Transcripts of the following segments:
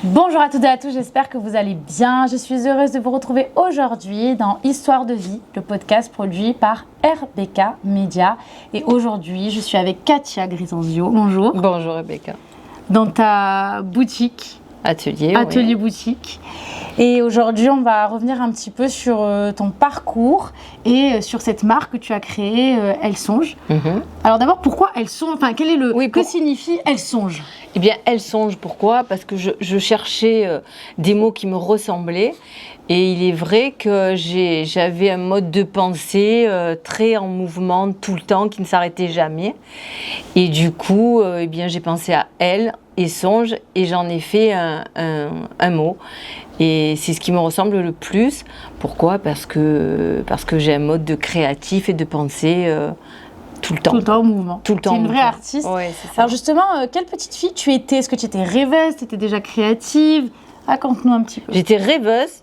Bonjour à toutes et à tous, j'espère que vous allez bien. Je suis heureuse de vous retrouver aujourd'hui dans Histoire de vie, le podcast produit par RBK Media. Et aujourd'hui, je suis avec Katia Grisanzio. Bonjour. Bonjour Rebecca. Dans ta boutique. Atelier oui. Boutique. Et aujourd'hui, on va revenir un petit peu sur ton parcours et sur cette marque que tu as créée, Elle Songe. Alors d'abord, pourquoi Elle Songe? Enfin, quel est que signifie Elle Songe? Eh bien, Elle Songe, pourquoi? Parce que je cherchais des mots qui me ressemblaient. Et il est vrai que j'avais un mode de pensée très en mouvement tout le temps, qui ne s'arrêtait jamais. Et du coup, eh bien, j'ai pensé à Elle et Songe et j'en ai fait un mot. Et c'est ce qui me ressemble le plus. Pourquoi? Parce que j'ai un mode de créatif et de pensée tout le temps. Tout le temps au mouvement. Tout le temps. Tu es une vraie artiste. Ouais, c'est ça. Alors justement, quelle petite fille tu étais? Est-ce que tu étais rêveuse? Tu étais déjà créative? Raconte-nous un petit peu. J'étais rêveuse,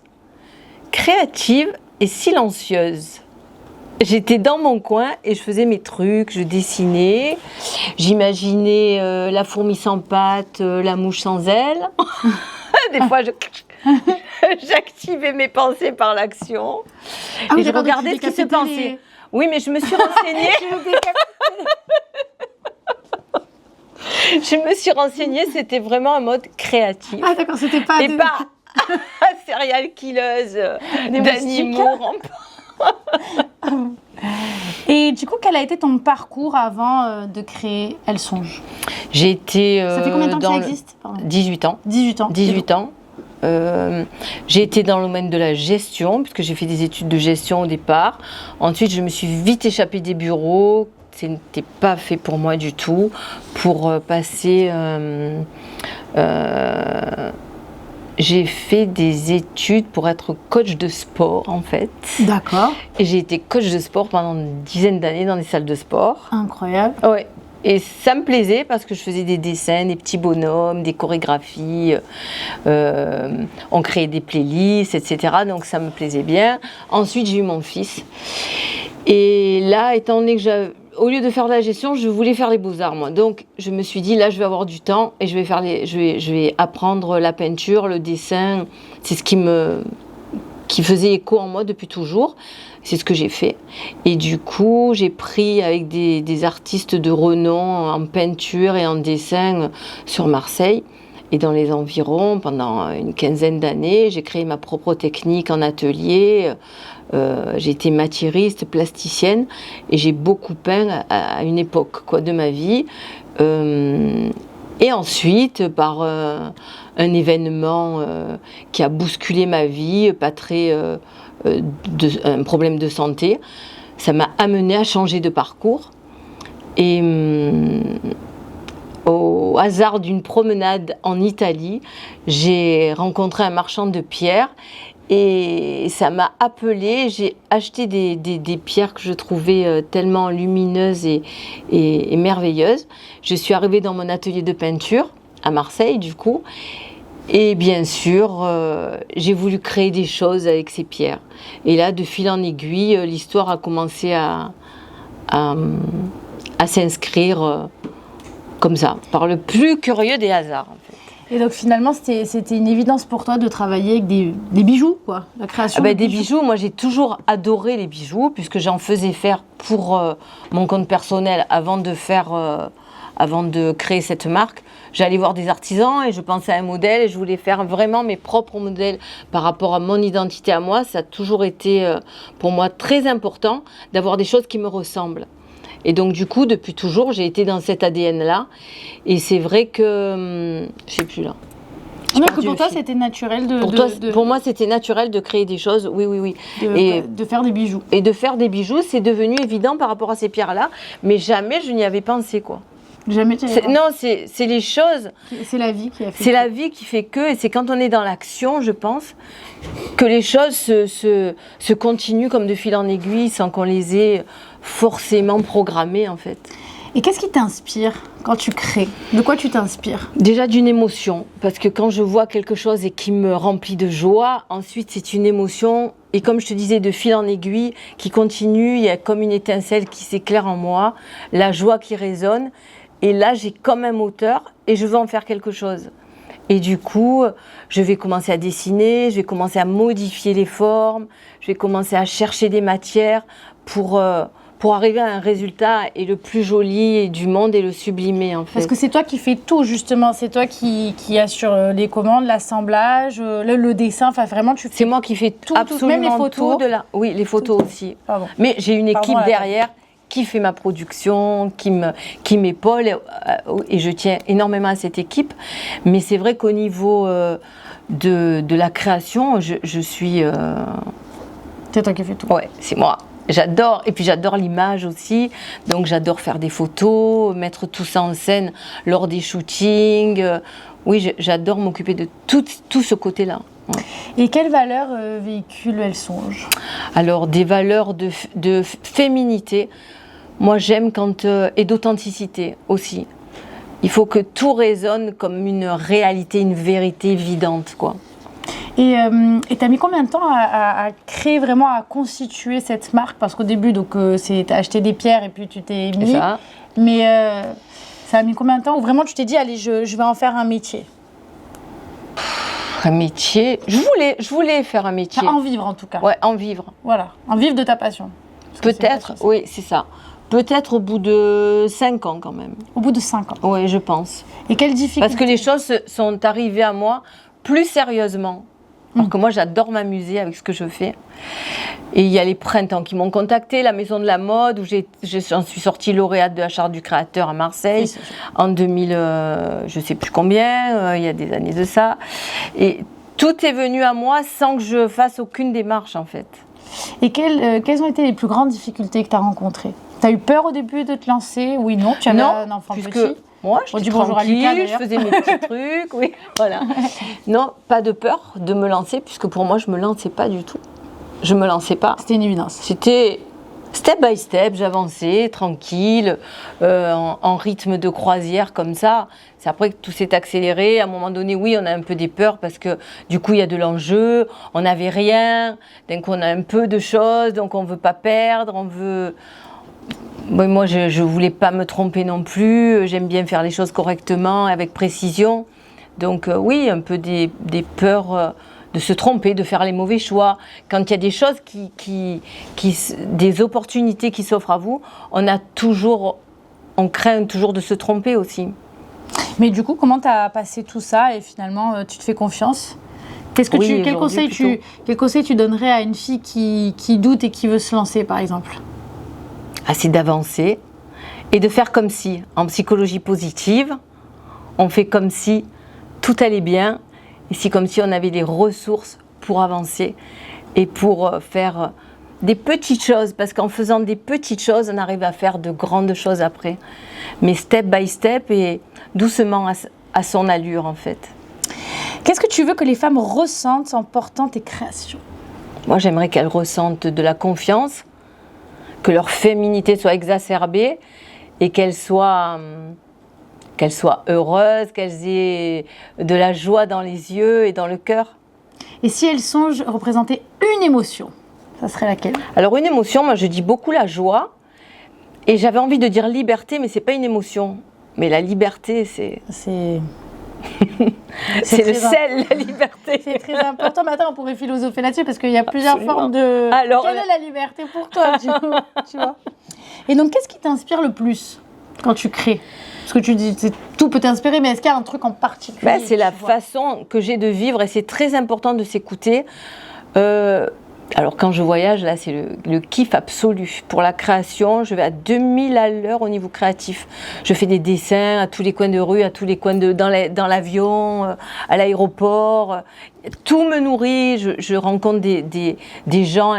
créative et silencieuse. J'étais dans mon coin et je faisais mes trucs, je dessinais, j'imaginais la fourmi sans pattes, la mouche sans ailes. Des fois, j'activais mes pensées par l'action et je regardais ce qui se passait. Oui, mais je me suis renseignée. Je me suis renseignée, c'était vraiment un mode créatif. Ah d'accord, c'était pas et pas serial killeuse d'animaux rampants. Et du coup, quel a été ton parcours avant de créer Elle Songe? J'ai été ça fait combien de temps que ça existe? 18 ans. 18 ans. 18 ans. J'ai été dans le domaine de la gestion, puisque j'ai fait des études de gestion au départ. Ensuite, je me suis vite échappée des bureaux. Ce n'était pas fait pour moi du tout. Pour passer... j'ai fait des études pour être coach de sport, en fait. D'accord. Et j'ai été coach de sport pendant une dizaine d'années dans des salles de sport. Incroyable. Ouais. Et ça me plaisait parce que je faisais des dessins, des petits bonhommes, des chorégraphies, on créait des playlists, etc. Donc ça me plaisait bien. Ensuite, j'ai eu mon fils. Et là, étant donné que au lieu de faire de la gestion, je voulais faire les beaux-arts, moi. Donc, je me suis dit, là, je vais avoir du temps et je vais apprendre la peinture, le dessin. C'est ce qui faisait écho en moi depuis toujours. C'est ce que j'ai fait. Et du coup, j'ai pris avec des artistes de renom en peinture et en dessin sur Marseille et dans les environs pendant une quinzaine d'années. J'ai créé ma propre technique en atelier. J'ai été matiériste, plasticienne et j'ai beaucoup peint à une époque de ma vie. Et ensuite, par un événement qui a bousculé ma vie, un problème de santé, ça m'a amenée à changer de parcours. Et au hasard d'une promenade en Italie, j'ai rencontré un marchand de pierres et ça m'a appelée. J'ai acheté des pierres que je trouvais tellement lumineuses et merveilleuses. Je suis arrivée dans mon atelier de peinture à Marseille, du coup. Et bien sûr, j'ai voulu créer des choses avec ces pierres. Et là, de fil en aiguille, l'histoire a commencé à s'inscrire comme ça, par le plus curieux des hasards, en fait. Et donc finalement, c'était une évidence pour toi de travailler avec des bijoux, quoi, la création des bijoux. Moi, j'ai toujours adoré les bijoux, puisque j'en faisais faire pour mon compte personnel avant de créer cette marque. J'allais voir des artisans et je pensais à un modèle et je voulais faire vraiment mes propres modèles par rapport à mon identité à moi. Ça a toujours été pour moi très important d'avoir des choses qui me ressemblent. Et donc du coup, depuis toujours, j'ai été dans cet ADN-là. Et c'est vrai que... je sais plus là. Donc pour toi, c'était naturel Pour moi, c'était naturel de créer des choses, oui. De faire des bijoux. Et de faire des bijoux, c'est devenu évident par rapport à ces pierres-là. Mais jamais je n'y avais pensé, quoi. Jamais non, c'est les choses. C'est la vie qui a fait. C'est la vie qui fait que, et c'est quand on est dans l'action, je pense, que les choses se continuent comme de fil en aiguille sans qu'on les ait forcément programmées, en fait. Et qu'est-ce qui t'inspire quand tu crées? De quoi tu t'inspires? Déjà d'une émotion, parce que quand je vois quelque chose et qui me remplit de joie, ensuite c'est une émotion, et comme je te disais, de fil en aiguille, qui continue, il y a comme une étincelle qui s'éclaire en moi, la joie qui résonne, et là j'ai comme un moteur, et je veux en faire quelque chose. Et du coup, je vais commencer à dessiner, je vais commencer à modifier les formes, je vais commencer à chercher des matières pour arriver à un résultat et le plus joli du monde et le sublimer en fait. Parce que c'est toi qui fais tout justement, c'est toi qui assure les commandes, l'assemblage, le dessin, enfin vraiment tu fais... C'est moi qui fais tout, absolument même les photos. tout Oui, les photos aussi. Pardon. Mais j'ai une équipe derrière qui fait ma production, qui m'épaule et je tiens énormément à cette équipe. Mais c'est vrai qu'au niveau de la création, je suis... C'est toi qui fais tout. Ouais, c'est moi. J'adore, et puis j'adore l'image aussi, donc j'adore faire des photos, mettre tout ça en scène lors des shootings. Oui, j'adore m'occuper de tout ce côté-là. Ouais. Et quelles valeurs véhicule Elle Songe ? Alors, des valeurs de féminité, moi j'aime et d'authenticité aussi. Il faut que tout résonne comme une réalité, une vérité évidente, quoi. Et tu as mis combien de temps à créer vraiment, à constituer cette marque ? Parce qu'au début, donc, tu as acheté des pierres et puis tu t'es mis. Ça. Mais ça a mis combien de temps où vraiment tu t'es dit, allez, je vais en faire un métier ? Un métier ? Je voulais faire un métier. En vivre en tout cas. Ouais, en vivre. Voilà, en vivre de ta passion. Peut-être, oui, c'est ça. Peut-être au bout de 5 ans quand même. Au bout de 5 ans ? Oui, je pense. Et quelles difficultés ? Parce que les choses sont arrivées à moi plus sérieusement. Alors que moi, j'adore m'amuser avec ce que je fais. Et il y a les printemps qui m'ont contactée, la Maison de la Mode, où j'en suis sortie lauréate de la Charte du Créateur à Marseille, oui, en 2000, je ne sais plus combien, il y a des années de ça. Et tout est venu à moi sans que je fasse aucune démarche, en fait. Et quelles ont été les plus grandes difficultés que tu as rencontrées ? Tu as eu peur au début de te lancer ? Oui, non, tu avais un enfant petit. Moi, je dis bonjour à Lucas, je faisais mes petits trucs, oui, voilà. Non, pas de peur de me lancer, puisque pour moi, je me lançais pas du tout. Je me lançais pas. C'était une évidence. C'était step by step, j'avançais tranquille, en rythme de croisière comme ça. C'est après que tout s'est accéléré. À un moment donné, oui, on a un peu des peurs parce que du coup, il y a de l'enjeu. On n'avait rien, donc on a un peu de choses, donc on veut pas perdre, on veut... Moi, je voulais pas me tromper non plus. J'aime bien faire les choses correctement, avec précision. Donc oui, un peu des peurs de se tromper, de faire les mauvais choix. Quand il y a des choses des opportunités qui s'offrent à vous, on craint toujours de se tromper aussi. Mais du coup, comment tu as passé tout ça et finalement tu te fais confiance ? Quel conseil tu donnerais à une fille qui doute et qui veut se lancer, par exemple ? C'est d'avancer et de faire comme si, en psychologie positive, on fait comme si tout allait bien et c'est comme si on avait des ressources pour avancer et pour faire des petites choses, parce qu'en faisant des petites choses, on arrive à faire de grandes choses après. Mais step by step et doucement à son allure en fait. Qu'est-ce que tu veux que les femmes ressentent en portant tes créations ? Moi, j'aimerais qu'elles ressentent de la confiance, que leur féminité soit exacerbée et qu'elles soient heureuses, qu'elles aient de la joie dans les yeux et dans le cœur. Et si Elle Songe représentait une émotion, ça serait laquelle ? Alors une émotion, moi je dis beaucoup la joie et j'avais envie de dire liberté, mais c'est pas une émotion. Mais la liberté, c'est le sel, la liberté. C'est très important. Mais attends, on pourrait philosopher là-dessus parce qu'il y a plusieurs formes de... Alors, quelle est la liberté pour toi, tu vois ? Et donc, qu'est-ce qui t'inspire le plus quand tu crées ? Parce que tu dis, tout peut t'inspirer, mais est-ce qu'il y a un truc en particulier ? C'est la façon que j'ai de vivre et c'est très important de s'écouter. Alors quand je voyage, là c'est le kiff absolu. Pour la création, je vais à 2000 à l'heure au niveau créatif. Je fais des dessins à tous les coins de rue, à tous les coins dans l'avion, à l'aéroport. Tout me nourrit, je rencontre des gens.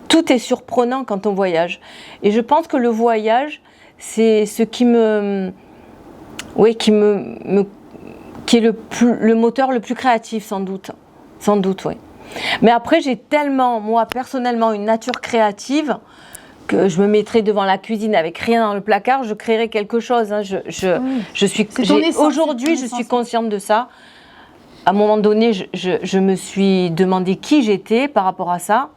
Tout est surprenant quand on voyage. Et je pense que le voyage, c'est ce qui qui est le moteur le plus créatif sans doute. Sans doute, oui. Mais après, j'ai tellement, moi, personnellement, une nature créative que je me mettrais devant la cuisine avec rien dans le placard, je créerais quelque chose. Hein. Aujourd'hui, je suis consciente de ça. À un moment donné, je me suis demandé qui j'étais par rapport à ça.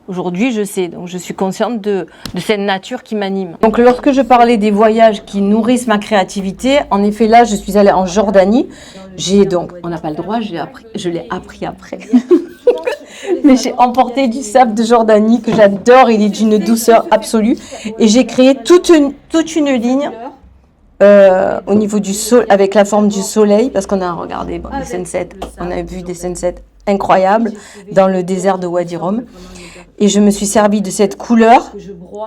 Aujourd'hui, je sais. Donc, je suis consciente de cette nature qui m'anime. Donc, lorsque je parlais des voyages qui nourrissent ma créativité, en effet, là, je suis allée en Jordanie. On n'a pas le droit, je l'ai appris après. Mais j'ai emporté du sable de Jordanie que j'adore. Il est d'une douceur absolue. Et j'ai créé toute une ligne au niveau du sol, avec la forme du soleil, parce qu'on a regardé des sunsets, on a vu des sunsets incroyables dans le désert de Wadi Rum. Et je me suis servie de cette couleur.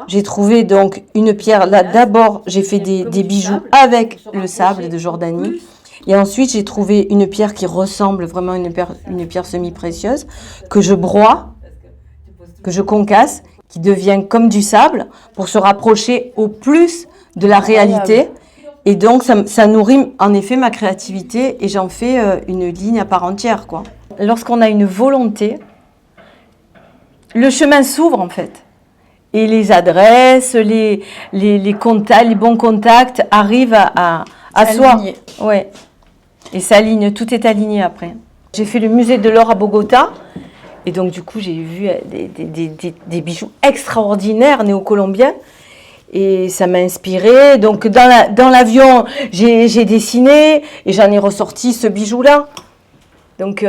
J'ai trouvé donc une pierre. Là, d'abord, j'ai fait des bijoux avec le sable de Jordanie. Et ensuite, j'ai trouvé une pierre qui ressemble vraiment à une pierre semi-précieuse, que je broie, que je concasse, qui devient comme du sable, pour se rapprocher au plus de la réalité. Et donc, ça nourrit en effet ma créativité et j'en fais une ligne à part entière, quoi. Lorsqu'on a une volonté, le chemin s'ouvre en fait. Et les adresses, les contacts, les bons contacts arrivent à soi. Ouais. Et s'aligne, tout est aligné après. J'ai fait le musée de l'or à Bogota. Et donc, du coup, j'ai vu des bijoux extraordinaires néo-colombiens. Et ça m'a inspirée. Donc, dans l'avion, j'ai dessiné et j'en ai ressorti ce bijou-là. Donc,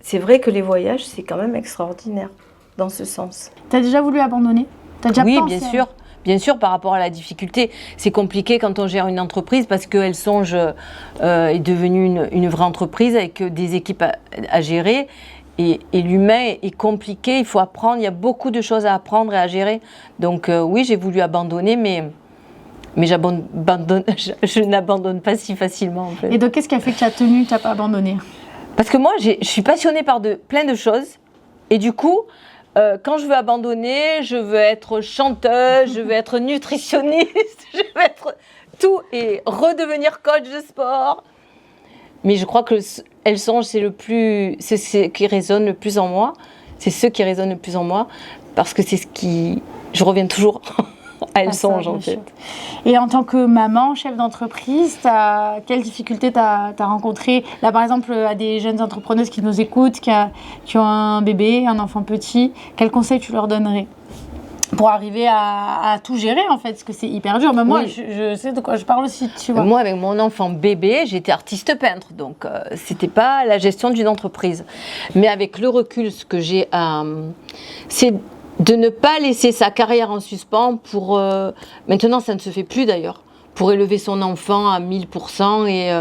c'est vrai que les voyages, c'est quand même extraordinaire dans ce sens. Tu as déjà voulu abandonner? Oui, bien sûr. Bien sûr, par rapport à la difficulté, c'est compliqué quand on gère une entreprise parce qu'elle songe est devenue une vraie entreprise avec des équipes à gérer. Et l'humain est compliqué, il faut apprendre, il y a beaucoup de choses à apprendre et à gérer. Donc oui, j'ai voulu abandonner, mais je n'abandonne pas si facilement en fait. Et donc qu'est-ce qui a fait que tu as tenu, tu n'as pas abandonné? Parce que moi, je suis passionnée par plein de choses. Et du coup, quand je veux abandonner, je veux être chanteuse, je veux être nutritionniste, je veux être tout et redevenir coach de sport. Mais je crois que Elle Songe, c'est ce qui résonne le plus en moi. C'est ce qui résonne le plus en moi parce que c'est ce qui... Je reviens toujours à Elle Songe en fait. Et en tant que maman, chef d'entreprise, quelles difficultés tu as rencontrées? Là par exemple, à des jeunes entrepreneuses qui nous écoutent, qui ont un bébé, un enfant petit, quels conseils tu leur donnerais pour arriver à tout gérer en fait, parce que c'est hyper dur. Mais moi, oui. je sais de quoi je parle aussi, tu vois. Moi, avec mon enfant bébé, j'étais artiste peintre, donc c'était pas la gestion d'une entreprise. Mais avec le recul, ce que j'ai, c'est de ne pas laisser sa carrière en suspens pour... maintenant, ça ne se fait plus d'ailleurs, pour élever son enfant à 1000%. Et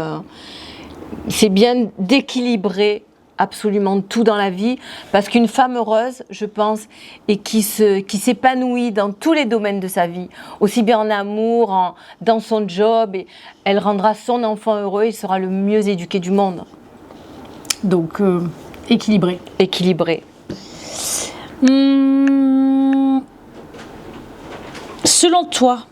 c'est bien d'équilibrer absolument tout dans la vie, parce qu'une femme heureuse, je pense, et qui s'épanouit dans tous les domaines de sa vie, aussi bien en amour, dans son job, et elle rendra son enfant heureux, il sera le mieux éduqué du monde. Donc, équilibré. Équilibré. Selon toi?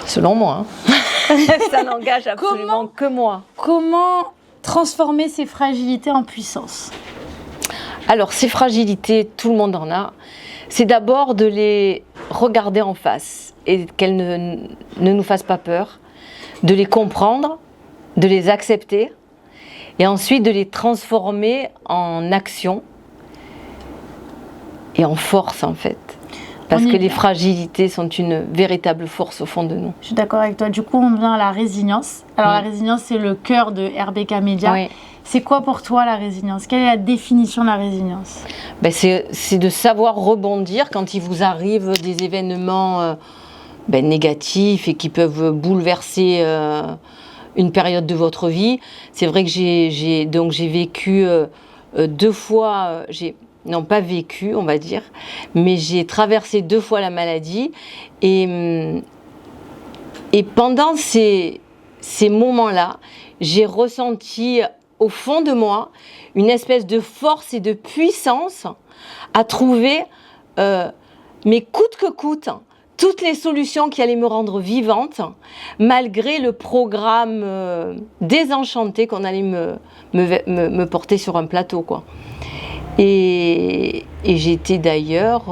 Selon moi. Hein. Ça n'engage absolument que moi. Comment transformer ces fragilités en puissance? Alors, ces fragilités, tout le monde en a. C'est d'abord de les regarder en face et qu'elles ne nous fassent pas peur, de les comprendre, de les accepter et ensuite de les transformer en action et en force en fait. Parce que les fragilités sont une véritable force au fond de nous. Je suis d'accord avec toi. Du coup, on vient à la résilience. Alors, la résilience, c'est le cœur de RBK Media. Oui. C'est quoi pour toi la résilience? Quelle est la définition de la résilience? C'est de savoir rebondir quand il vous arrive des événements négatifs et qui peuvent bouleverser une période de votre vie. C'est vrai que j'ai vécu 2 fois... Non, pas vécu, on va dire, mais j'ai traversé 2 fois la maladie et pendant ces moments-là, j'ai ressenti au fond de moi une espèce de force et de puissance à trouver, mais coûte que coûte, toutes les solutions qui allaient me rendre vivante, malgré le programme désenchanté qu'on allait me porter sur un plateau, quoi. Et j'étais d'ailleurs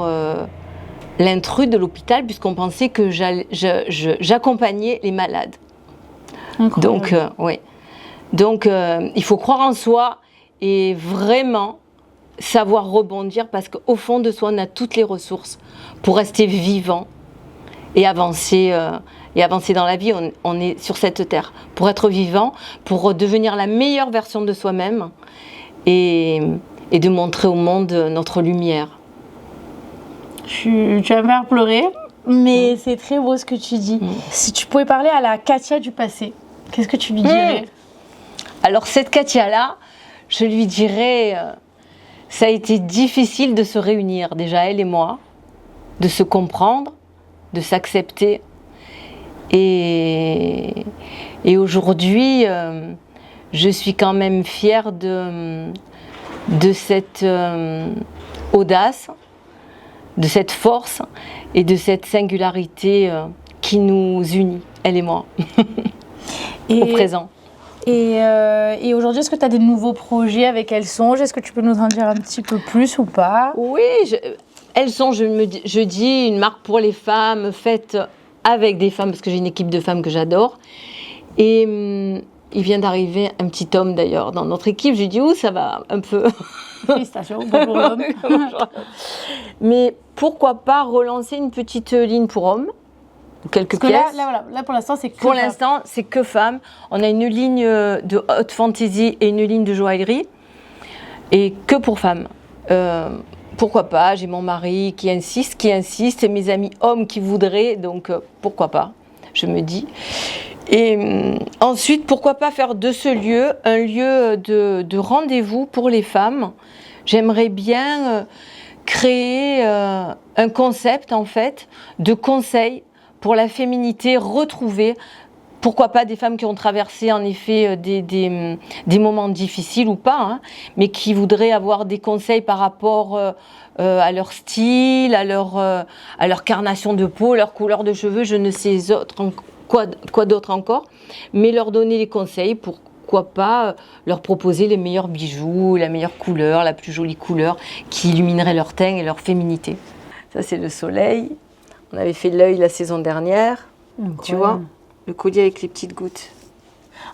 l'intrus de l'hôpital puisqu'on pensait que j'accompagnais les malades. Incroyable. Donc, il faut croire en soi et vraiment savoir rebondir parce qu'au fond de soi, on a toutes les ressources pour rester vivant et avancer dans la vie. On est sur cette terre pour être vivant, pour devenir la meilleure version de soi-même et de montrer au monde notre lumière. Tu vas me faire pleurer, mais c'est très beau ce que tu dis. Si tu pouvais parler à la Katia du passé, qu'est-ce que tu lui dirais? Alors cette Katia-là, je lui dirais, ça a été difficile de se réunir, déjà elle et moi, de se comprendre, de s'accepter. Et aujourd'hui, je suis quand même fière de cette audace, de cette force et de cette singularité qui nous unit, elle et moi, au présent. Et aujourd'hui, est-ce que tu as des nouveaux projets avec Elles Songent? Est-ce que tu peux nous en dire un petit peu plus ou pas? Oui, Elles Songent, je dis, une marque pour les femmes, faite avec des femmes, parce que j'ai une équipe de femmes que j'adore. Et il vient d'arriver un petit homme d'ailleurs dans notre équipe. J'ai dit, ça va un peu. Félicitations, bonjour l'homme. Mais pourquoi pas relancer une petite ligne pour hommes? Quelques Parce pièces. que là, pour l'instant, c'est que pour l'instant, c'est que femmes. On a une ligne de haute fantasy et une ligne de joaillerie. Et que pour femmes. Pourquoi pas? J'ai mon mari qui insiste, et mes amis hommes qui voudraient. Donc, pourquoi pas? Je me dis. Et ensuite, pourquoi pas faire de ce lieu un lieu de rendez-vous pour les femmes? J'aimerais bien créer un concept, en fait, de conseils pour la féminité retrouvée. Pourquoi pas des femmes qui ont traversé en effet des moments difficiles ou pas, hein, mais qui voudraient avoir des conseils par rapport à leur style, à leur carnation de peau, leur couleur de cheveux, je ne sais quoi d'autre encore, mais leur donner les conseils, pourquoi pas leur proposer les meilleurs bijoux, la meilleure couleur, la plus jolie couleur qui illuminerait leur teint et leur féminité. Ça c'est le soleil. On avait fait l'œil la saison dernière, tu vois, le collier avec les petites gouttes.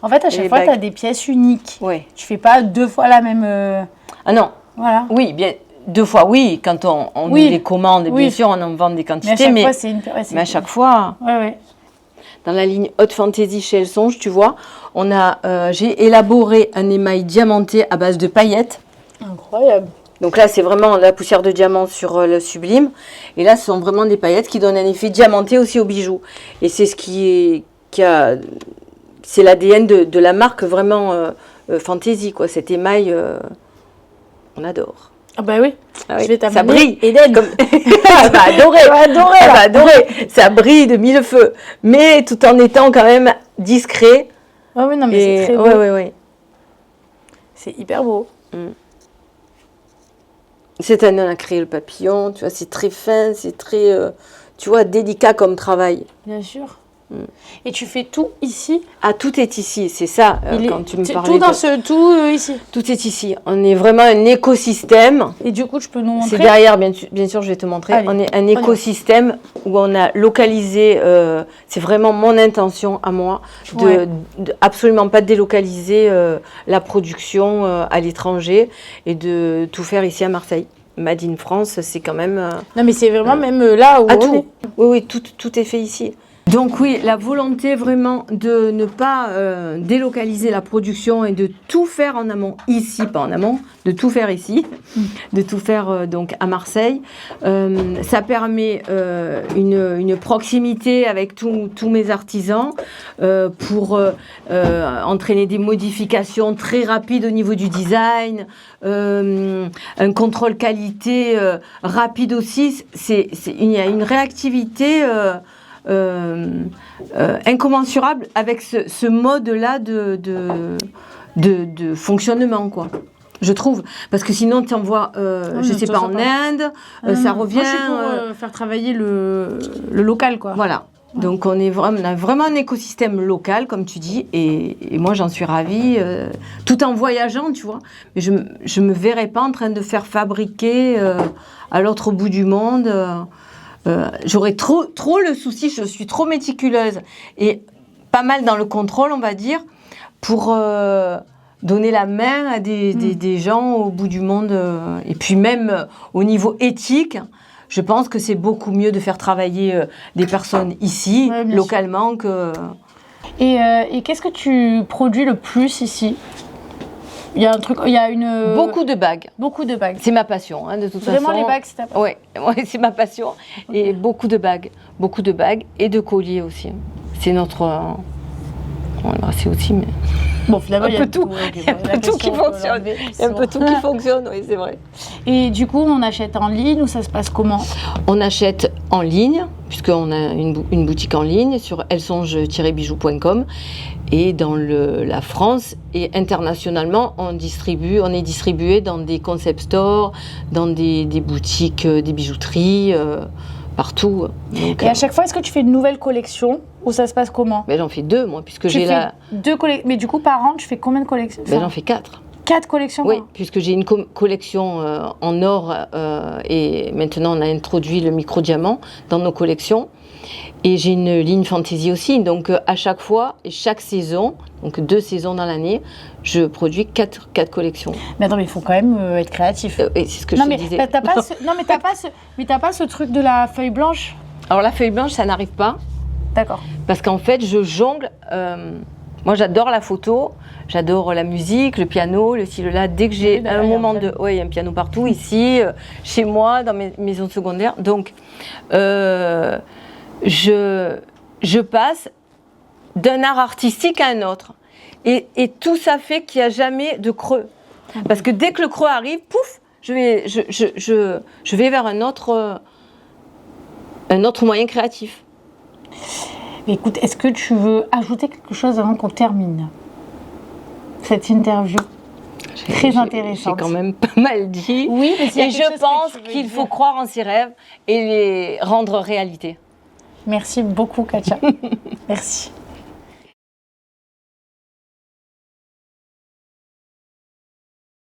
En fait, à chaque fois, tu as des pièces uniques. Ouais. Tu fais pas 2 fois la même... Ah non. Voilà. Oui, bien, 2 fois, oui, quand on nous les commande, bien sûr, on en vend des quantités, mais à chaque fois... Ouais. Dans la ligne Haute Fantasy chez Elles Songent, tu vois, j'ai élaboré un émail diamanté à base de paillettes. Incroyable. Donc là, c'est vraiment la poussière de diamant sur le sublime. Et là, ce sont vraiment des paillettes qui donnent un effet diamanté aussi au bijou. Et c'est c'est l'ADN de la marque vraiment Fantasy, quoi. Cet émail, on adore. Ah bah oui, ah oui. Je vais t'amener. Ça brille. Eden. Elle va adorer. Elle va adorer. Ça brille de 1000 feux. Mais tout en étant quand même discret. Ah oui, non, mais c'est très beau. Oui. C'est hyper beau. Cette année, on a créé le papillon. Tu vois, c'est très fin, c'est très, tu vois, délicat comme travail. Bien sûr. Et tu fais tout ici? Ah, tout est ici, c'est ça, quand tu me parlais. Tout ici? Tout est ici. On est vraiment un écosystème. Et du coup, tu peux nous montrer? C'est derrière, bien sûr, je vais te montrer. Allez, on est un écosystème où on a localisé, c'est vraiment mon intention à moi, de absolument pas délocaliser la production à l'étranger et de tout faire ici à Marseille. Made in France, c'est quand même... non, mais c'est vraiment même là où on est. Oui, tout est fait ici. Donc oui, la volonté vraiment de ne pas délocaliser la production et de tout faire en amont, ici, pas en amont, de tout faire ici, de tout faire donc à Marseille. Ça permet une proximité avec tous mes artisans pour entraîner des modifications très rapides au niveau du design, un contrôle qualité rapide aussi. Il y a une réactivité... incommensurable avec ce mode-là de fonctionnement, quoi. Je trouve, parce que sinon tu envoies, je sais pas, en Inde, ça revient. Moi, je suis pour faire travailler le local, quoi. Voilà. Ouais. Donc on a vraiment un écosystème local, comme tu dis, et moi j'en suis ravie, tout en voyageant, tu vois. Mais je me verrais pas en train de faire fabriquer à l'autre bout du monde. J'aurais trop le souci, je suis trop méticuleuse et pas mal dans le contrôle, on va dire, pour donner la main à des gens au bout du monde. Et puis même au niveau éthique, je pense que c'est beaucoup mieux de faire travailler des personnes ici, localement, que... Et qu'est-ce que tu produis le plus ici? Il y a un truc, il y a une... Beaucoup de bagues. Beaucoup de bagues. C'est ma passion, hein, de toute façon. Vraiment, les bagues, c'est ta passion? Oui, c'est ma passion. Okay. Et beaucoup de bagues et de colliers aussi. C'est notre... On va l'embrasser aussi, mais... Bon, finalement, il y a tout, un peu tout qui fonctionne. Il y a un peu tout qui fonctionne, oui, c'est vrai. Et du coup, on achète en ligne ou ça se passe comment? On achète en ligne, puisqu'on a une boutique en ligne sur elsonge-bijoux.com. Et dans la France et internationalement, on est distribué dans des concept stores, dans des boutiques, des bijouteries, partout. Donc, et à chaque fois, est-ce que tu fais une nouvelle collection ou ça se passe comment? J'en fais 2, moi, puisque j'ai deux collections. Mais du coup, par an, tu fais combien de collections? J'en fais 4. 4 collections? Oui, puisque j'ai une collection en or et maintenant on a introduit le micro-diamant dans nos collections. Et j'ai une ligne fantasy aussi, donc à chaque fois, et chaque saison, donc 2 saisons dans l'année, je produis 4 collections. Mais attends, mais il faut quand même être créatif. Et c'est ce que je te disais. Non, mais t'as pas ce truc de la feuille blanche? Alors la feuille blanche, ça n'arrive pas. D'accord. Parce qu'en fait, je jongle. Moi, j'adore la photo, j'adore la musique, le piano, le ci, le là. Dès que j'ai un moment de... Oui, il y a un piano partout, ici, chez moi, dans mes maisons secondaires. Donc... Je passe d'un art artistique à un autre. Et tout ça fait qu'il n'y a jamais de creux. Parce que dès que le creux arrive, pouf, je vais vers un autre moyen créatif. Mais écoute, est-ce que tu veux ajouter quelque chose avant qu'on termine cette interview? Très intéressante. J'ai quand même pas mal dit. Oui, mais et je pense qu'il faut croire en ses rêves et les rendre réalité. Merci beaucoup, Katia. Merci.